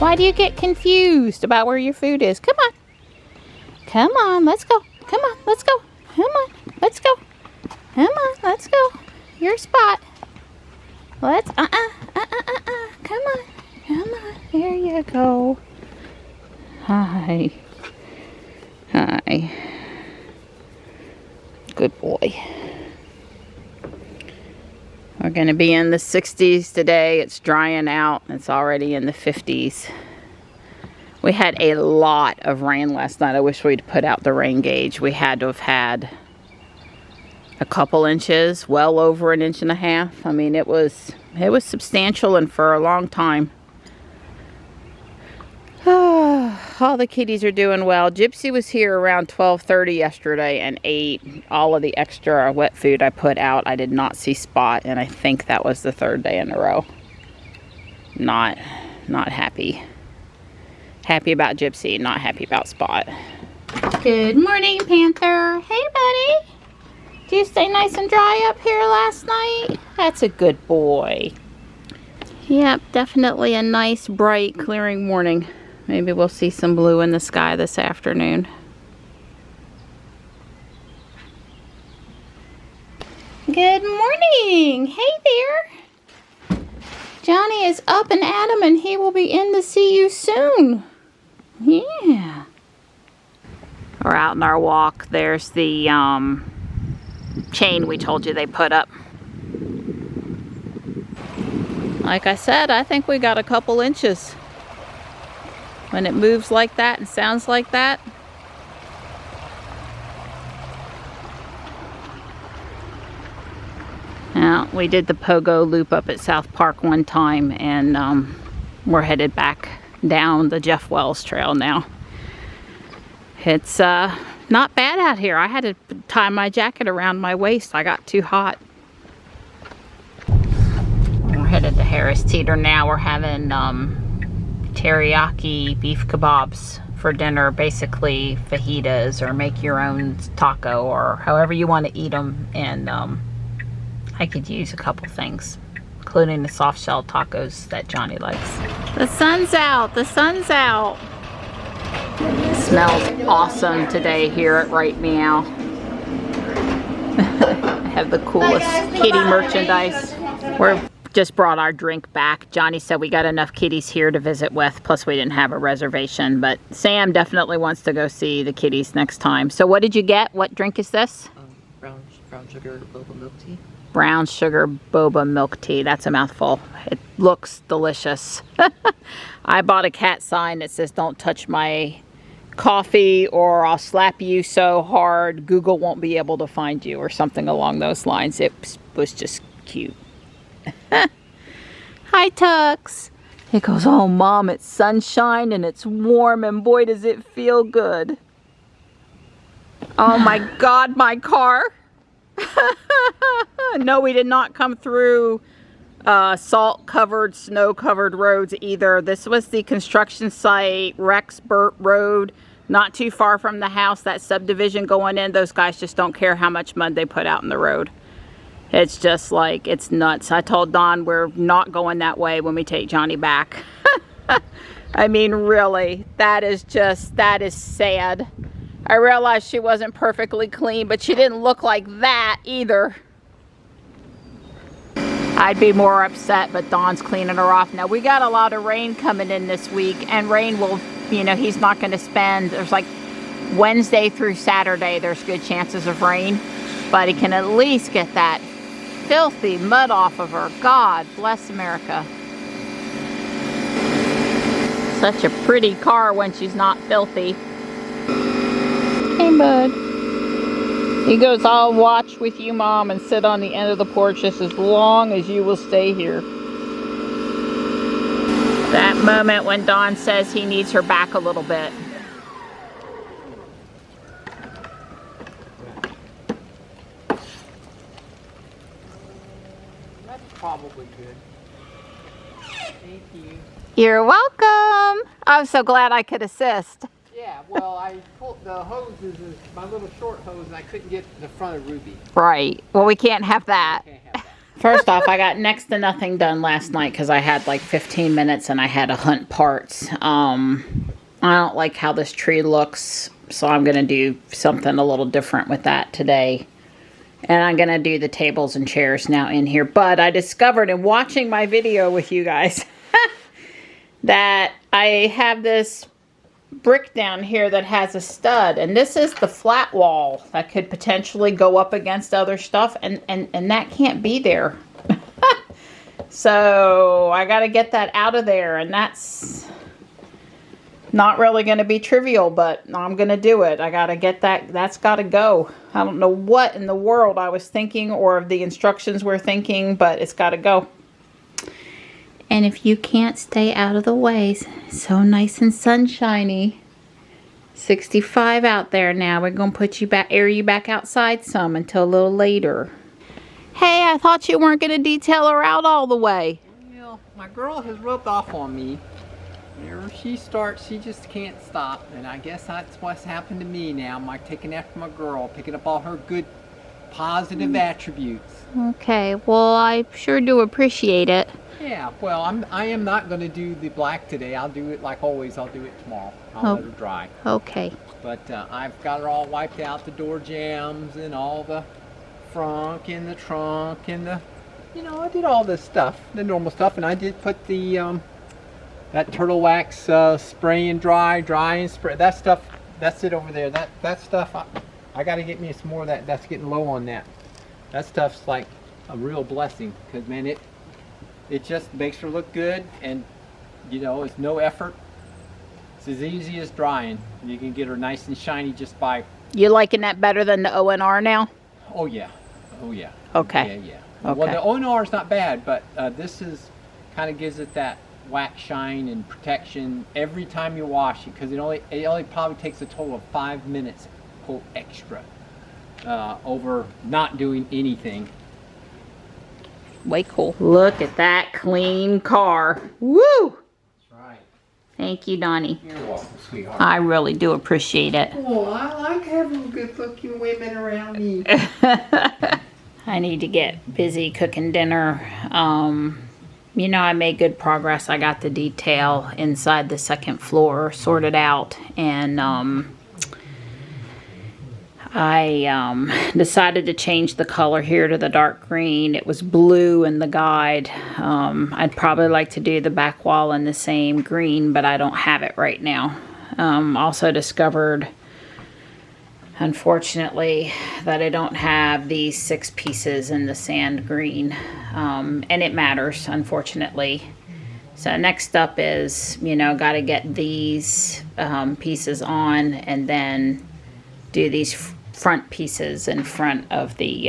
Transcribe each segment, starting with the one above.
Why do you get confused about where your food is? Come on. Come on, let's go. Come on, let's go. Come on, let's go. Come on, let's go. Your spot. Let's, Come on. Come on. There you go. Hi. Hi. Good boy. We're going to be in the 60s today. It's drying out. It's already in the 50s. We had a lot of rain last night. I wish we'd put out the rain gauge. We had to have had a couple inches, well over 1.5 inches. I mean, it was substantial and for a long time. All the kitties are doing well. Gypsy was here around 12:30 yesterday and ate all of the extra wet food I put out. I did not see Spot, and I think that was the 3rd day in a row. Not happy. Happy about Gypsy, not happy about Spot. Good morning, Panther. Hey, buddy. Did you stay nice and dry up here last night? That's a good boy. Yep, definitely a nice, bright, clearing morning. Maybe we'll see some blue in the sky this afternoon. Good morning. Hey there. Johnny is up and at 'em, and he will be in to see you soon. Yeah. We're out on our walk. There's the chain we told you they put up. Like I said, I think we got a couple inches. When it moves like that and sounds like that. Now, we did the pogo loop up at South Park one time, and we're headed back down the Jeff Wells Trail now. It's not bad out here. I had to tie my jacket around my waist. I got too hot. We're headed to Harris Teeter now. We're having teriyaki beef kebabs for dinner, basically fajitas, or make your own taco, or however you want to eat them. And I could use a couple things, including the soft shell tacos that Johnny likes. The sun's out. The sun's out. It smells awesome today here at Right Meow. I have the coolest kitty merchandise. We're just brought our drink back. Johnny said we got enough kitties here to visit with, plus we didn't have a reservation, but Sam definitely wants to go see the kitties next time. So what did you get? What drink is this? Brown sugar boba milk tea. Brown sugar boba milk tea. That's a mouthful. It looks delicious. I bought a cat sign that says don't touch my coffee or I'll slap you so hard Google won't be able to find you, or something along those lines. It was just cute. Hi, Tux. He goes, oh, Mom, it's sunshine and it's warm, and boy, does it feel good. Oh, my God, my car. No, we did not come through salt-covered, snow-covered roads either. This was the construction site, Rexburt Road, not too far from the house. That subdivision going in, those guys just don't care how much mud they put out in the road. It's just like, it's nuts. I told Dawn we're not going that way when we take Johnny back. I mean, really, that is sad. I realized she wasn't perfectly clean, but she didn't look like that either. I'd be more upset, but Dawn's cleaning her off. Now, we got a lot of rain coming in this week, and rain will, you know, he's not going to spend, there's like Wednesday through Saturday, there's good chances of rain, but he can at least get that filthy mud off of her. God bless America. Such a pretty car when she's not filthy. Hey, bud. He goes, I'll watch with you, Mom, and sit on the end of the porch just as long as you will stay here. That moment when Dawn says he needs her back a little bit. That's probably good. Thank you. You're welcome. I'm so glad I could assist. Yeah, well, I pulled the hoses, my little short hose, and I couldn't get the front of Ruby. Right. Well, we can't have that. Can't have First off, I got next to nothing done last night because I had like 15 minutes and I had to hunt parts. I don't like how this tree looks, so I'm going to do something a little different with that today. And I'm going to do the tables and chairs now in here. But I discovered in watching my video with you guys that I have this brick down here that has a stud, and this is the flat wall that could potentially go up against other stuff, and that can't be there. So I got to get that out of there, and that's not really going to be trivial, but I'm going to do it. I got to get that. That's got to go. I don't know what in the world I was thinking or the instructions were thinking, but it's got to go. And if you can't stay out of the way, so nice and sunshiny. 65 out there now. We're going to put you back, air you back outside some until a little later. Hey, I thought you weren't going to detail her out all the way. Well, my girl has rubbed off on me. Whenever she starts, she just can't stop. And I guess that's what's happened to me now. I'm taking after my girl, picking up all her good, positive attributes. Okay, well, I sure do appreciate it. Yeah, well, I am not going to do the black today. I'll do it like always. I'll do it tomorrow. I'll let her dry. Okay. But I've got her all wiped out, the door jambs and all the frunk and the trunk and the, you know, I did all this stuff, the normal stuff, and I did put the that turtle wax spray and dry and spray. That stuff, that's it over there. That stuff, I got to get me some more of that. That's getting low on that. That stuff's like a real blessing, because man, it just makes her look good, and you know, it's no effort. It's as easy as drying. You can get her nice and shiny just by. You liking that better than the ONR now? Oh yeah, oh yeah. Okay. Yeah. Okay. Well, the ONR is not bad, but this is kind of gives it that wax shine and protection every time you wash it, because it only probably takes a total of 5 minutes, quote, extra over not doing anything. Way cool. Look at that clean car. Woo! That's right. Thank you, Donnie. You're welcome, sweetheart. I really do appreciate it. Oh, I like having good-looking women around me. I need to get busy cooking dinner. You know, I made good progress. I got the detail inside the second floor sorted out, and I decided to change the color here to the dark green. It was blue in the guide. I'd probably like to do the back wall in the same green, but I don't have it right now. Also discovered, unfortunately, that I don't have these 6 pieces in the sand green, and it matters, unfortunately. So next up is, you know, got to get these pieces on, and then do these front pieces in front of the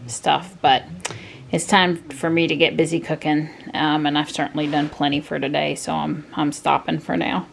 stuff. But it's time for me to get busy cooking, and I've certainly done plenty for today, so I'm stopping for now.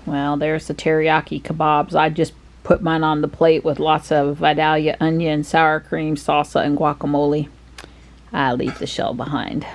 Well, there's the teriyaki kebabs. I just put mine on the plate with lots of Vidalia onion, sour cream, salsa, and guacamole. I leave the shell behind.